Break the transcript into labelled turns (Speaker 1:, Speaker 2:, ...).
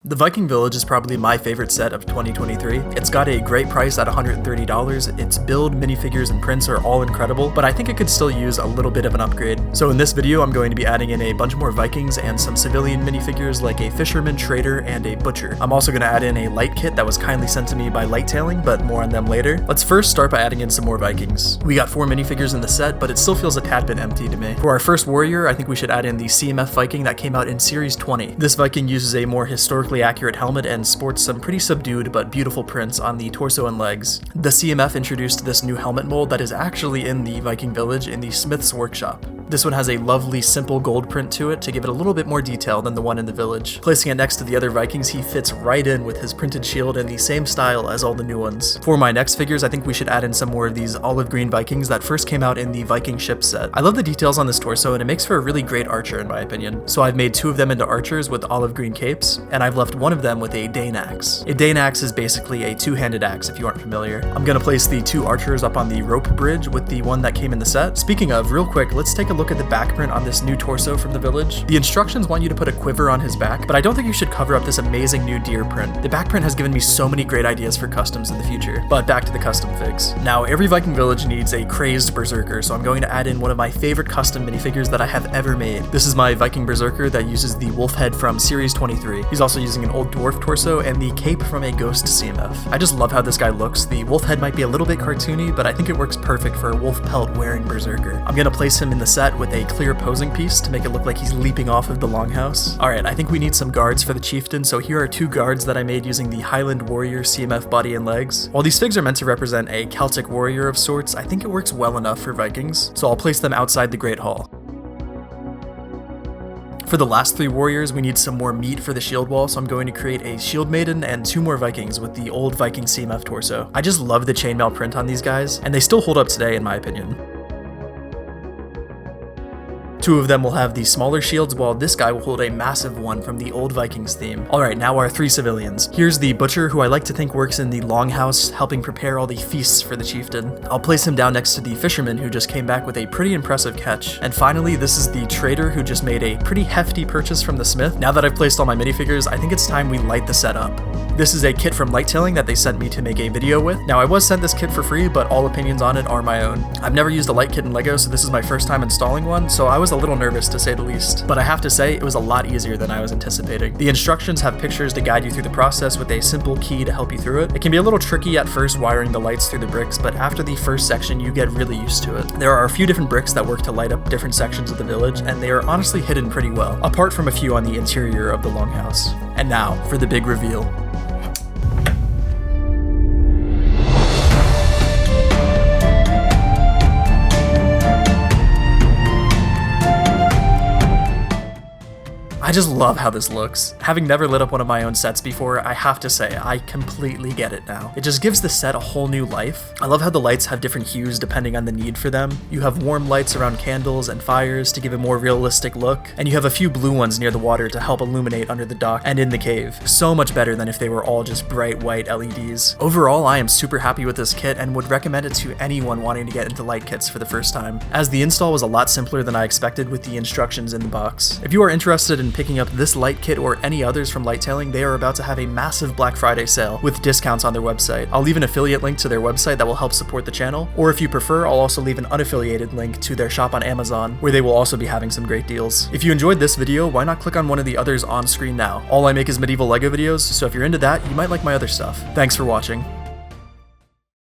Speaker 1: The Viking Village is probably my favorite set of 2023. It's got a great price at $130. Its build, minifigures, and prints are all incredible, but I think it could still use a little bit of an upgrade. So in this video, I'm going to be adding in a bunch more Vikings and some civilian minifigures like a fisherman, trader, and a butcher. I'm also going to add in a light kit that was kindly sent to me by Lighttailing, but more on them later. Let's first start by adding in some more Vikings. We got 4 minifigures in the set, but it still feels a tad bit empty to me. For our first warrior, I think we should add in the CMF Viking that came out in Series 20. This Viking uses a more historically accurate helmet and sports some pretty subdued but beautiful prints on the torso and legs. The CMF introduced this new helmet mold that is actually in the Viking Village in the Smith's Workshop. This one has a lovely simple gold print to it to give it a little bit more detail than the one in the village. Placing it next to the other Vikings, he fits right in with his printed shield in the same style as all the new ones. For my next figures, I think we should add in some more of these olive green Vikings that first came out in the Viking ship set. I love the details on this torso and it makes for a really great archer in my opinion. So I've made 2 of them into archers with olive green capes, and I've left one of them with a Dane axe. A Dane axe is basically a 2-handed axe if you aren't familiar. I'm gonna place the 2 archers up on the rope bridge with the one that came in the set. Speaking of, real quick, let's take a look at the back print on this new torso from the village. The instructions want you to put a quiver on his back, but I don't think you should cover up this amazing new deer print. The back print has given me so many great ideas for customs in the future. But back to the custom figs. Now, every Viking village needs a crazed berserker, so I'm going to add in one of my favorite custom minifigures that I have ever made. This is my Viking Berserker that uses the wolf head from Series 23. He's also using an old dwarf torso and the cape from a ghost CMF. I just love how this guy looks. The wolf head might be a little bit cartoony, but I think it works perfect for a wolf pelt wearing berserker. I'm gonna place him in the set with a clear posing piece to make it look like he's leaping off of the longhouse. Alright, I think we need some guards for the chieftain, so here are 2 guards that I made using the Highland Warrior CMF body and legs. While these figs are meant to represent a Celtic warrior of sorts, I think it works well enough for Vikings, so I'll place them outside the Great Hall. For the last 3 warriors, we need some more meat for the shield wall, so I'm going to create a shield maiden and 2 more Vikings with the old Viking CMF torso. I just love the chainmail print on these guys, and they still hold up today in my opinion. 2 of them will have the smaller shields, while this guy will hold a massive one from the old Vikings theme. Alright, now our 3 civilians. Here's the butcher, who I like to think works in the longhouse, helping prepare all the feasts for the chieftain. I'll place him down next to the fisherman, who just came back with a pretty impressive catch. And finally, this is the trader, who just made a pretty hefty purchase from the smith. Now that I've placed all my minifigures, I think it's time we light the set up. This is a kit from Lighttailing that they sent me to make a video with. Now, I was sent this kit for free, but all opinions on it are my own. I've never used a light kit in LEGO, so this is my first time installing one, so I was a little nervous to say the least. But I have to say, it was a lot easier than I was anticipating. The instructions have pictures to guide you through the process with a simple key to help you through it. It can be a little tricky at first wiring the lights through the bricks, but after the first section, you get really used to it. There are a few different bricks that work to light up different sections of the village, and they are honestly hidden pretty well, apart from a few on the interior of the longhouse. And now, for the big reveal. I just love how this looks. Having never lit up one of my own sets before, I have to say, I completely get it now. It just gives the set a whole new life. I love how the lights have different hues depending on the need for them. You have warm lights around candles and fires to give a more realistic look, and you have a few blue ones near the water to help illuminate under the dock and in the cave. So much better than if they were all just bright white LEDs. Overall, I am super happy with this kit and would recommend it to anyone wanting to get into light kits for the first time, as the install was a lot simpler than I expected with the instructions in the box. If you are interested in picking up this light kit or any others from Lighttailing, they are about to have a massive Black Friday sale with discounts on their website. I'll leave an affiliate link to their website that will help support the channel, or if you prefer, I'll also leave an unaffiliated link to their shop on Amazon, where they will also be having some great deals. If you enjoyed this video, why not click on one of the others on screen now? All I make is medieval LEGO videos, so if you're into that, you might like my other stuff. Thanks for watching.